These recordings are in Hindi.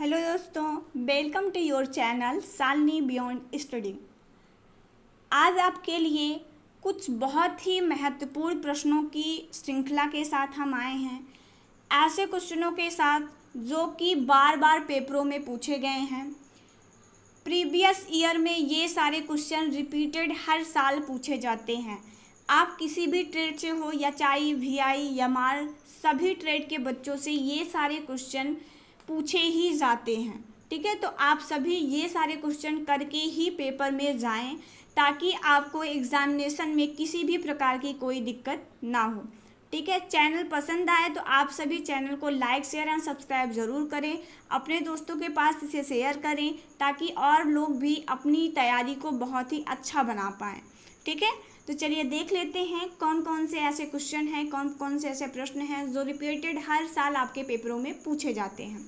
हेलो दोस्तों, welcome to your channel Shalini beyond study. आज आपके लिए कुछ बहुत ही महत्वपूर्ण प्रश्नों की श्रृंखला के साथ हम आए हैं। ऐसे क्वेश्चनों के साथ जो कि बार बार पेपरों में पूछे गए हैं। प्रीवियस ईयर में ये सारे क्वेश्चन रिपीटेड हर साल पूछे जाते हैं। आप किसी भी ट्रेड से हो या चाहे वीआई या मार, सभी ट्रेड के बच्चों से ये सारे क्वेश्चन पूछे ही जाते हैं। ठीक है, तो आप सभी ये सारे क्वेश्चन करके ही पेपर में जाएं ताकि आपको एग्जामिनेशन में किसी भी प्रकार की कोई दिक्कत ना हो। ठीक है, चैनल पसंद आए तो आप सभी चैनल को लाइक शेयर एंड सब्सक्राइब ज़रूर करें। अपने दोस्तों के पास इसे शेयर करें ताकि और लोग भी अपनी तैयारी को बहुत ही अच्छा बना पाएँ। ठीक है, तो चलिए देख लेते हैं कौन कौन से ऐसे क्वेश्चन हैं, कौन कौन से ऐसे प्रश्न हैं जो रिपीटेड हर साल आपके पेपरों में पूछे जाते हैं।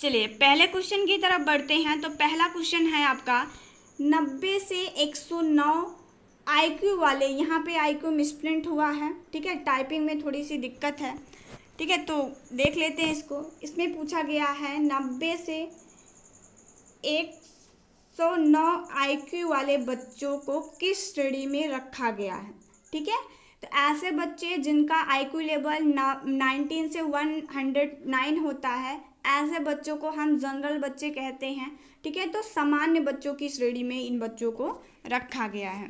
चलिए पहले क्वेश्चन की तरफ बढ़ते हैं। तो पहला क्वेश्चन है आपका 90 से 109 आईक्यू वाले। यहाँ पे आईक्यू मिसप्रिंट हुआ है। ठीक है, टाइपिंग में थोड़ी सी दिक्कत है। ठीक है, तो देख लेते हैं इसको। इसमें पूछा गया है 90 से 109 आईक्यू वाले बच्चों को किस श्रेणी में रखा गया है। ठीक है, तो ऐसे बच्चे जिनका आईक्यू लेवल 19 से 109 होता है, ऐसे बच्चों को हम जनरल बच्चे कहते हैं। ठीक है, तो सामान्य बच्चों की श्रेणी में इन बच्चों को रखा गया है।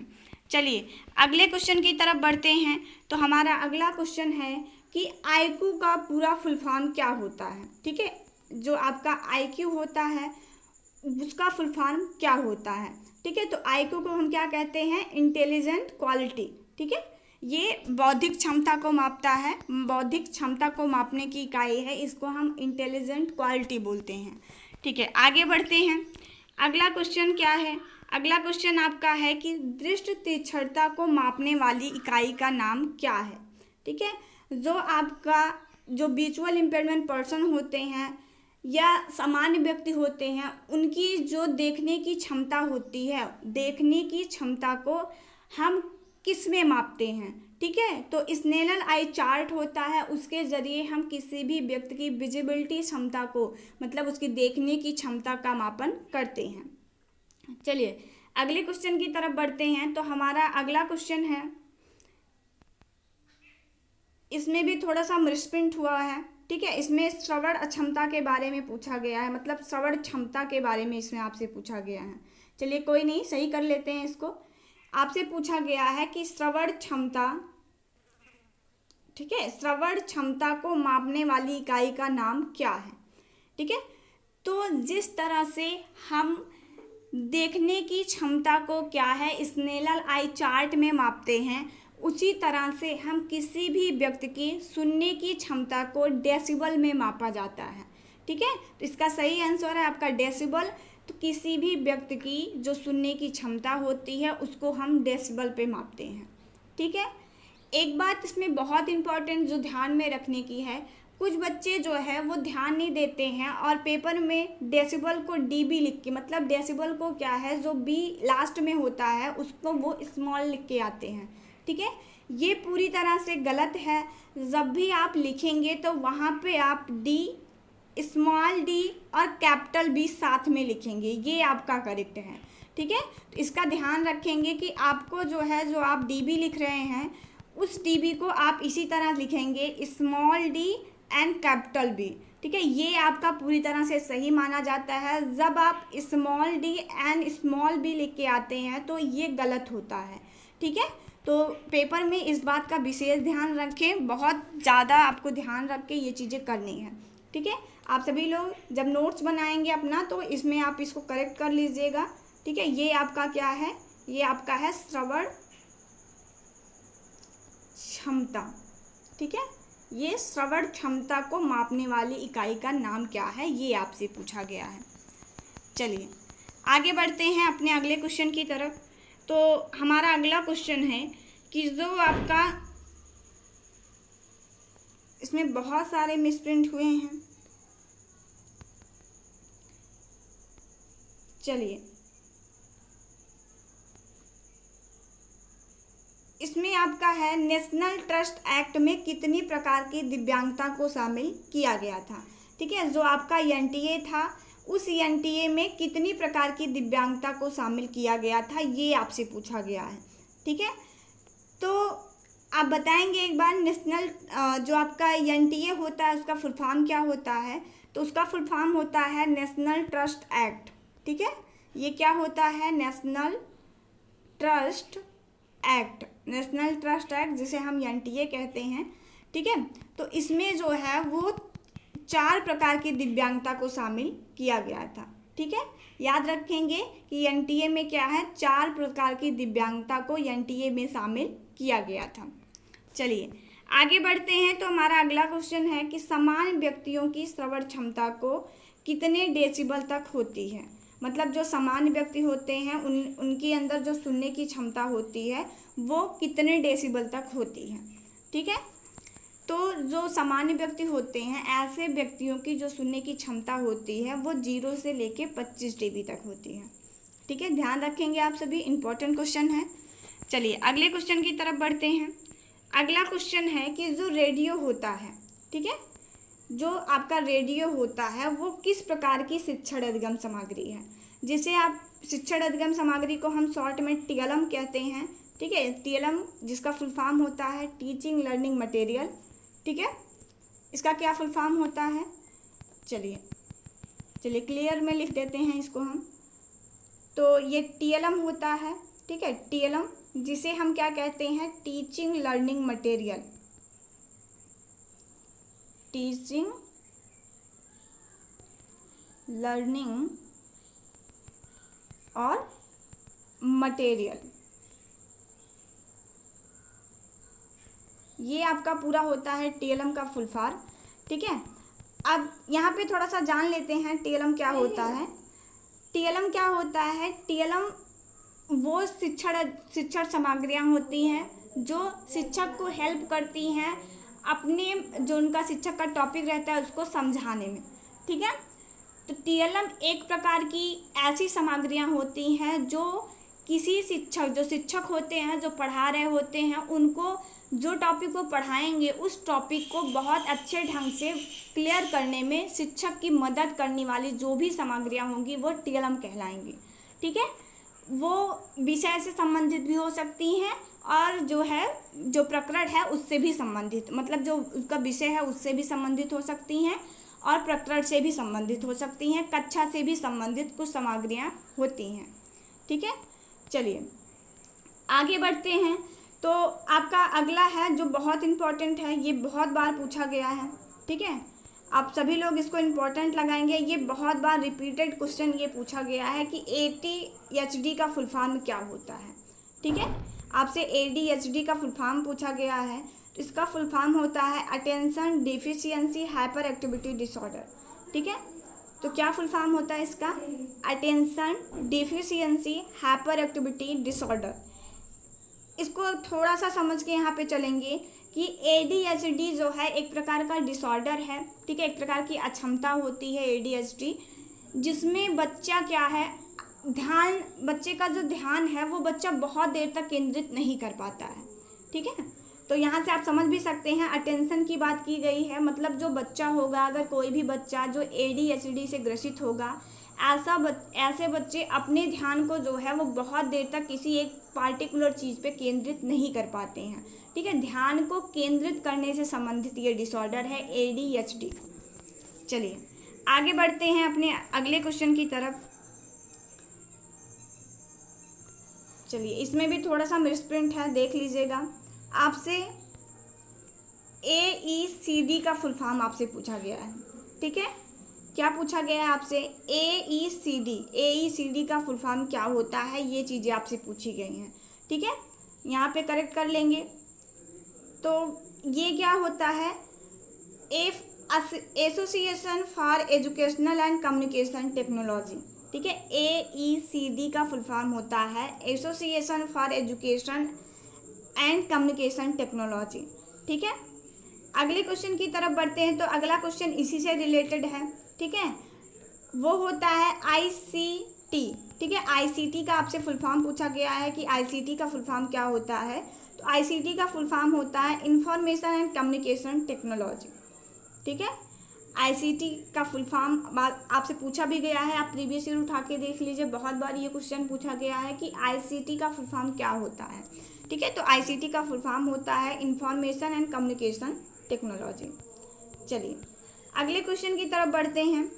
चलिए अगले क्वेश्चन की तरफ बढ़ते हैं। तो हमारा अगला क्वेश्चन है कि आईक्यू का पूरा फुल फॉर्म क्या होता है। ठीक है, जो आपका आईक्यू होता है उसका फुल फॉर्म क्या होता है। ठीक है, तो आईक्यू को हम क्या कहते हैं, इंटेलिजेंट क्वालिटी। ठीक है, ये बौद्धिक क्षमता को मापता है, बौद्धिक क्षमता को मापने की इकाई है, इसको हम इंटेलिजेंट क्वालिटी बोलते हैं। ठीक है, आगे बढ़ते हैं। अगला क्वेश्चन क्या है, अगला क्वेश्चन आपका है कि दृष्टि तीक्ष्णता को मापने वाली इकाई का नाम क्या है। ठीक है, जो आपका जो विजुअल इम्पेयरमेंट पर्सन होते हैं या सामान्य व्यक्ति होते हैं, उनकी जो देखने की क्षमता होती है, देखने की क्षमता को हम किस में मापते हैं। ठीक है, तो स्नेलन आई चार्ट होता है, उसके ज़रिए हम किसी भी व्यक्ति की विजिबिलिटी क्षमता को, मतलब उसकी देखने की क्षमता का मापन करते हैं। चलिए अगले क्वेश्चन की तरफ बढ़ते हैं। तो हमारा अगला क्वेश्चन है, इसमें भी थोड़ा सा मिसप्रिंट हुआ है। ठीक है, इसमें श्रवण अक्षमता के बारे में पूछा गया है, मतलब श्रवण क्षमता के बारे में इसमें आपसे पूछा गया है। चलिए कोई नहीं, सही कर लेते हैं इसको। आपसे पूछा गया है कि श्रवण क्षमता, ठीक है, श्रवण क्षमता को मापने वाली इकाई का नाम क्या है। ठीक है, तो जिस तरह से हम देखने की क्षमता को क्या है स्नेलन आई चार्ट में मापते हैं, उसी तरह से हम किसी भी व्यक्ति की सुनने की क्षमता को डेसिबल में मापा जाता है। ठीक है, तो इसका सही आंसर है आपका डेसिबल। तो किसी भी व्यक्ति की जो सुनने की क्षमता होती है उसको हम डेसिबल पे मापते हैं। ठीक है, एक बात इसमें बहुत इम्पॉर्टेंट जो ध्यान में रखने की है, कुछ बच्चे जो है वो ध्यान नहीं देते हैं और पेपर में डेसिबल को डीबी लिख के, मतलब डेसिबल को क्या है जो बी लास्ट में होता है उसको वो स्मॉल लिख के आते हैं। ठीक है, ये पूरी तरह से गलत है। जब भी आप लिखेंगे तो वहाँ पे आप डी, स्मॉल डी और कैपिटल बी साथ में लिखेंगे, ये आपका करेक्ट है। ठीक है, तो इसका ध्यान रखेंगे कि आपको जो है, जो आप डीबी लिख रहे हैं उस डीबी को आप इसी तरह लिखेंगे, small d and capital B. ठीक है, ये आपका पूरी तरह से सही माना जाता है। जब आप small d and small b लिख के आते हैं तो ये गलत होता है। ठीक है, तो पेपर में इस बात का विशेष ध्यान रखें, बहुत ज़्यादा आपको ध्यान रख के ये चीज़ें करनी है। ठीक है, आप सभी लोग जब नोट्स बनाएंगे अपना तो इसमें आप इसको करेक्ट कर लीजिएगा। ठीक है, ये आपका क्या है, ये आपका है श्रवण क्षमता। ठीक है, ये श्रवण क्षमता को मापने वाली इकाई का नाम क्या है, ये आपसे पूछा गया है। चलिए आगे बढ़ते हैं अपने अगले क्वेश्चन की तरफ। तो हमारा अगला क्वेश्चन है कि जो आपका, इसमें बहुत सारे मिसप्रिंट हुए हैं। चलिए इसमें आपका है नेशनल ट्रस्ट एक्ट में कितनी प्रकार की दिव्यांगता को शामिल किया गया था। ठीक है, जो आपका एनटीए था उस एनटीए में कितनी प्रकार की दिव्यांगता को शामिल किया गया था, ये आपसे पूछा गया है। ठीक है, तो आप बताएंगे एक बार नेशनल जो आपका एनटीए होता है उसका फुल फॉर्म क्या होता है। तो उसका फुल फॉर्म होता है नेशनल ट्रस्ट एक्ट। ठीक है, ये क्या होता है, national trust act, national trust act जिसे हम एनटीए कहते हैं। ठीक है, तो इसमें जो है वो 4 प्रकार की दिव्यांगता को शामिल किया गया था। ठीक है, याद रखेंगे कि एनटीए में क्या है, 4 प्रकार की दिव्यांगता को एनटीए में शामिल किया गया था। चलिए आगे बढ़ते हैं। तो हमारा अगला क्वेश्चन है कि सामान्य व्यक्तियों की श्रवण क्षमता को कितने डेसिबल तक होती है। मतलब जो सामान्य व्यक्ति होते हैं उनके अंदर जो सुनने की क्षमता होती है वो कितने डेसिबल तक होती है। ठीक है, तो जो सामान्य व्यक्ति होते हैं ऐसे व्यक्तियों की जो सुनने की क्षमता होती है वो 0 से लेके 25 dB तक होती है। ठीक है, ध्यान रखेंगे आप सभी, इंपॉर्टेंट क्वेश्चन है। चलिए अगले क्वेश्चन की तरफ बढ़ते हैं। अगला क्वेश्चन है कि जो रेडियो होता है, ठीक है, जो आपका रेडियो होता है वो किस प्रकार की शिक्षण अधिगम सामग्री है। जिसे आप शिक्षण अधिगम सामग्री को हम शॉर्ट में टीएलएम कहते हैं। ठीक है, टीएलएम जिसका फुल फॉर्म होता है टीचिंग लर्निंग मटेरियल। ठीक है, इसका क्या फुल फॉर्म होता है, चलिए क्लियर में लिख देते हैं इसको हम। तो ये टीएलएम होता है। ठीक है, टीएलएम जिसे हम क्या कहते हैं, teaching learning material, teaching learning और मटेरियल, ये आपका पूरा होता है टीएलएम का फुल फॉर्म। ठीक है, अब यहाँ पे थोड़ा सा जान लेते हैं टीएलएम क्या होता है। टीएलएम क्या होता है, टीएलएम वो शिक्षण सामग्रियाँ होती हैं जो शिक्षक को हेल्प करती हैं अपने जो उनका शिक्षक का टॉपिक रहता है उसको समझाने में। ठीक है, तो टीएलएम एक प्रकार की ऐसी सामग्रियाँ होती हैं जो किसी जो शिक्षक होते हैं जो पढ़ा रहे होते हैं उनको जो टॉपिक को पढ़ाएंगे उस टॉपिक को बहुत अच्छे ढंग से क्लियर करने में शिक्षक की मदद करने वाली जो भी सामग्रियाँ होंगी वो टीएलएम कहलाएंगी। ठीक है, वो विषय से संबंधित भी हो सकती हैं और जो प्रकरण है उससे भी संबंधित, मतलब जो उसका विषय है उससे भी संबंधित हो सकती हैं और प्रकरण से भी संबंधित हो सकती हैं, कक्षा से भी संबंधित कुछ सामग्रियाँ होती हैं। ठीक है, चलिए आगे बढ़ते हैं। तो आपका अगला है जो बहुत इम्पोर्टेंट है, ये बहुत बार पूछा गया है। ठीक है, आप सभी लोग इसको इम्पोर्टेंट लगाएंगे, ये बहुत बार रिपीटेड क्वेश्चन ये पूछा गया है कि ADHD का फुल फॉर्म क्या होता है। ठीक है, आपसे ADHD का फुल फॉर्म पूछा गया है। तो इसका फुल फॉर्म होता है attention deficiency hyper activity disorder. ठीक है, तो क्या फुल फॉर्म होता है इसका, attention deficiency hyper activity disorder. इसको थोड़ा सा समझ के यहाँ पे चलेंगे कि ADHD जो है एक प्रकार का डिसऑर्डर है। ठीक है, एक प्रकार की अक्षमता होती है ADHD, जिसमें बच्चा क्या है, बच्चे का जो ध्यान है वो बच्चा बहुत देर तक केंद्रित नहीं कर पाता है। ठीक है, तो यहाँ से आप समझ भी सकते हैं अटेंशन की बात की गई है, मतलब जो बच्चा होगा, अगर कोई भी बच्चा जो ADHD से ग्रसित होगा ऐसे बच्चे अपने ध्यान को जो है वो बहुत देर तक किसी एक पार्टिकुलर चीज़ पे केंद्रित नहीं कर पाते हैं। ठीक है, ध्यान को केंद्रित करने से संबंधित ये डिसऑर्डर है ADHD। चलिए आगे बढ़ते हैं अपने अगले क्वेश्चन की तरफ। चलिए इसमें भी थोड़ा सा मिसप्रिंट है, देख लीजिएगा। आपसे AECD का फुल फॉर्म आपसे पूछा गया है। ठीक है, क्या पूछा गया है आपसे, AECD का फुल फॉर्म क्या होता है, ये चीज़ें आपसे पूछी गई हैं। ठीक है, यहाँ पे करेक्ट कर लेंगे। तो ये क्या होता है, association for educational and communication technology. ठीक है, AECD का फुल फॉर्म होता है association for education and communication technology. ठीक है, अगले क्वेश्चन की तरफ बढ़ते हैं। तो अगला क्वेश्चन इसी से रिलेटेड है। ठीक है, वो होता है ICT। ठीक है, ICT का आपसे फुल फॉर्म पूछा गया है कि ICT का फुल फॉर्म क्या होता है। तो ICT का फुल फॉर्म होता है इंफॉर्मेशन एंड कम्युनिकेशन टेक्नोलॉजी। ठीक है, आईसीटी का फुल फॉर्म आपसे पूछा भी गया है, आप प्रीवियस ईयर उठा के देख लीजिए, बहुत बार ये क्वेश्चन पूछा गया है कि आईसीटी का फुल फॉर्म क्या होता है। ठीक है, तो आईसीटी का फुल फॉर्म होता है इंफॉर्मेशन एंड कम्युनिकेशन टेक्नोलॉजी। चलिए अगले क्वेश्चन की तरफ बढ़ते हैं।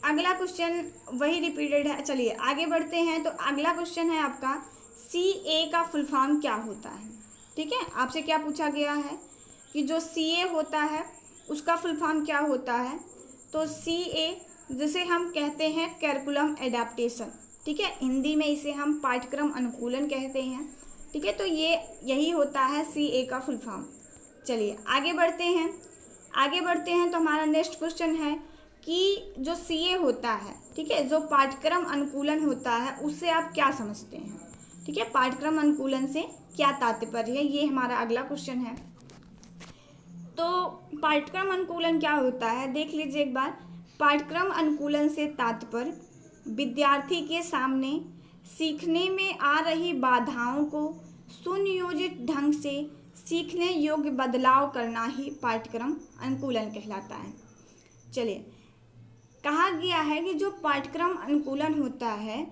अगला क्वेश्चन वही रिपीटेड है। चलिए आगे बढ़ते हैं। तो अगला क्वेश्चन है आपका सीए का फुल फॉर्म क्या होता है। ठीक है, आपसे क्या पूछा गया है कि जो सीए होता है उसका फुल फॉर्म क्या होता है। तो सीए जिसे हम कहते हैं करिकुलम एडाप्टेशन, ठीक है, हिंदी में इसे हम पाठ्यक्रम अनुकूलन कहते हैं। ठीक है, तो ये यही होता है सीए का फुल फॉर्म। चलिए आगे बढ़ते हैं। आगे बढ़ते हैं तो हमारा नेक्स्ट क्वेश्चन है कि जो सीए होता है, ठीक है, जो पाठ्यक्रम अनुकूलन होता है, उससे आप क्या समझते हैं। ठीक है, पाठ्यक्रम अनुकूलन से क्या तात्पर्य है, ये हमारा अगला क्वेश्चन है। तो पाठ्यक्रम अनुकूलन क्या होता है, देख लीजिए एक बार। पाठ्यक्रम अनुकूलन से तात्पर्य विद्यार्थी के सामने सीखने में आ रही बाधाओं को सुनियोजित ढंग से सीखने योग्य बदलाव करना ही पाठ्यक्रम अनुकूलन कहलाता है। चलिए, कहा गया है कि जो पाठ्यक्रम अनुकूलन होता है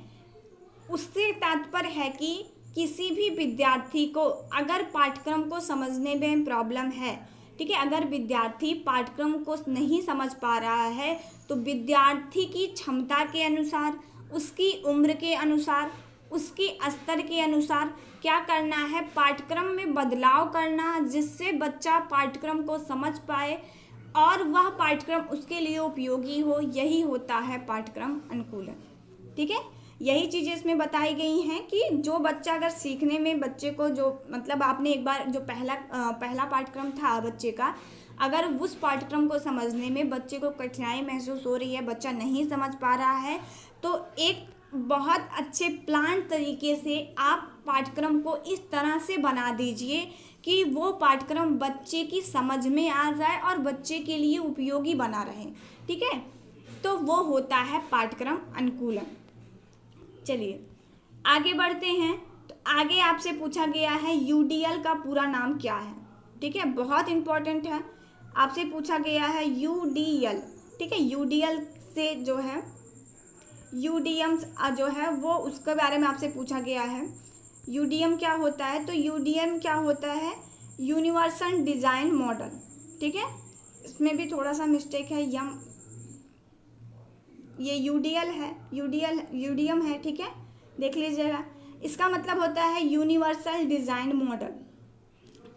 उससे तात्पर्य है कि किसी भी विद्यार्थी को अगर पाठ्यक्रम को समझने में प्रॉब्लम है, ठीक है, अगर विद्यार्थी पाठ्यक्रम को नहीं समझ पा रहा है तो विद्यार्थी की क्षमता के अनुसार, उसकी उम्र के अनुसार, उसके स्तर के अनुसार क्या करना है, पाठ्यक्रम में बदलाव करना, जिससे बच्चा पाठ्यक्रम को समझ पाए और वह पाठ्यक्रम उसके लिए उपयोगी हो, यही होता है पाठ्यक्रम अनुकूलन। ठीक है, यही चीज़ें इसमें बताई गई हैं कि जो बच्चा अगर सीखने में बच्चे को जो मतलब आपने एक बार जो पहला पाठ्यक्रम था बच्चे का, अगर उस पाठ्यक्रम को समझने में बच्चे को कठिनाई महसूस हो रही है, बच्चा नहीं समझ पा रहा है, तो एक बहुत अच्छे प्लान तरीके से आप पाठ्यक्रम को इस तरह से बना दीजिए कि वो पाठ्यक्रम बच्चे की समझ में आ जाए और बच्चे के लिए उपयोगी बना रहे। ठीक है, तो वो होता है पाठ्यक्रम अनुकूलन। चलिए आगे बढ़ते हैं। तो आगे आपसे पूछा गया है यूडीएल का पूरा नाम क्या है। ठीक है, बहुत इंपॉर्टेंट है, आपसे पूछा गया है यूडीएल। ठीक है, यूडीएल से जो है यूडीएम जो है वो उसके बारे में आपसे पूछा गया है। यूडीएम क्या होता है, तो यूडीएम क्या होता है, यूनिवर्सल डिज़ाइन मॉडल। ठीक है, इसमें भी थोड़ा सा मिस्टेक है, ये यूडीएल है, यूडीएम है। ठीक है, देख लीजिएगा, इसका मतलब होता है यूनिवर्सल डिज़ाइन मॉडल।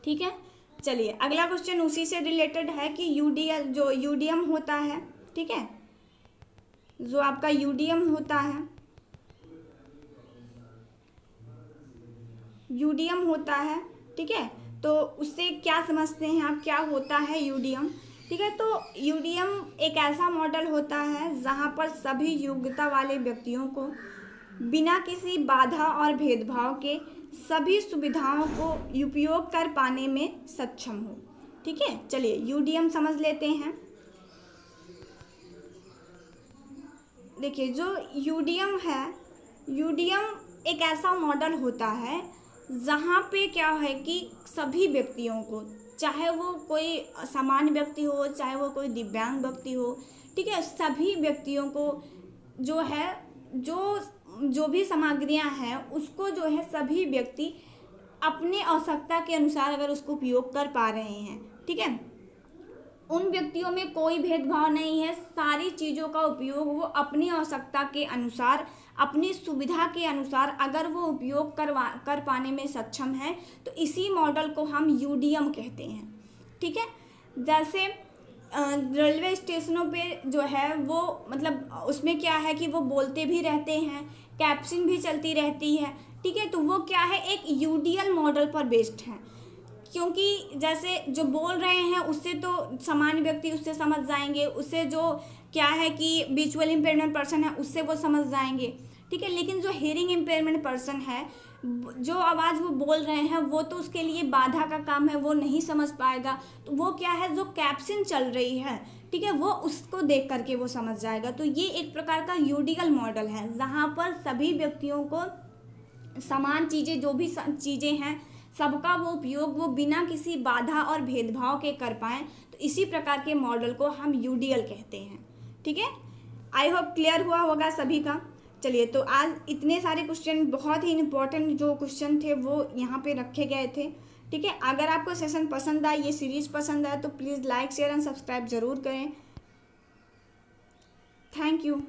ठीक है, चलिए अगला क्वेश्चन उसी से रिलेटेड है कि यूडीएल जो यूडीएम होता है, ठीक है, जो आपका यूडीएम होता है, यूडीएम होता है, ठीक है, तो उससे क्या समझते हैं आप, क्या होता है यूडीएम। ठीक है, तो यूडीएम एक ऐसा मॉडल होता है जहाँ पर सभी योग्यता वाले व्यक्तियों को बिना किसी बाधा और भेदभाव के सभी सुविधाओं को उपयोग कर पाने में सक्षम हो। ठीक है, चलिए यूडीएम समझ लेते हैं। देखिए, जो यूडीएम है, यूडीएम एक ऐसा मॉडल होता है जहाँ पे क्या है कि सभी व्यक्तियों को, चाहे वो कोई सामान्य व्यक्ति हो, चाहे वो कोई दिव्यांग व्यक्ति हो, ठीक है, सभी व्यक्तियों को जो है जो भी सामग्रियां हैं उसको जो है सभी व्यक्ति अपने आवश्यकता के अनुसार अगर उसको उपयोग कर पा रहे हैं, ठीक है, उन व्यक्तियों में कोई भेदभाव नहीं है, सारी चीज़ों का उपयोग वो अपनी आवश्यकता के अनुसार, अपनी सुविधा के अनुसार अगर वो उपयोग कर पाने में सक्षम है, तो इसी मॉडल को हम यूडीएम कहते हैं। ठीक है, जैसे रेलवे स्टेशनों पे जो है वो मतलब उसमें क्या है कि वो बोलते भी रहते हैं, कैप्शन भी चलती रहती है। ठीक है, तो वो क्या है, एक यूडीएल मॉडल पर बेस्ड है, क्योंकि जैसे जो बोल रहे हैं उससे तो सामान्य व्यक्ति उससे समझ जाएंगे, उससे जो क्या है कि विजुअल इम्पेयरमेंट पर्सन है उससे वो समझ जाएंगे। ठीक है, लेकिन जो हियरिंग इम्पेयरमेंट पर्सन है, जो आवाज़ वो बोल रहे हैं वो तो उसके लिए बाधा का काम है, वो नहीं समझ पाएगा, तो वो क्या है, जो कैप्शन चल रही है, ठीक है, वो उसको देख करके वो समझ जाएगा। तो ये एक प्रकार का यूडीएल मॉडल है जहाँ पर सभी व्यक्तियों को समान चीज़ें, जो भी चीज़ें हैं सबका वो उपयोग वो बिना किसी बाधा और भेदभाव के कर पाएँ, तो इसी प्रकार के मॉडल को हम यूडीएल कहते हैं। ठीक है, आई होप क्लियर हुआ होगा सभी का। चलिए, तो आज इतने सारे क्वेश्चन, बहुत ही इंपॉर्टेंट जो क्वेश्चन थे वो यहाँ पे रखे गए थे। ठीक है, अगर आपको सेशन पसंद आए, ये सीरीज पसंद आए, तो please like share and subscribe जरूर करें। Thank you.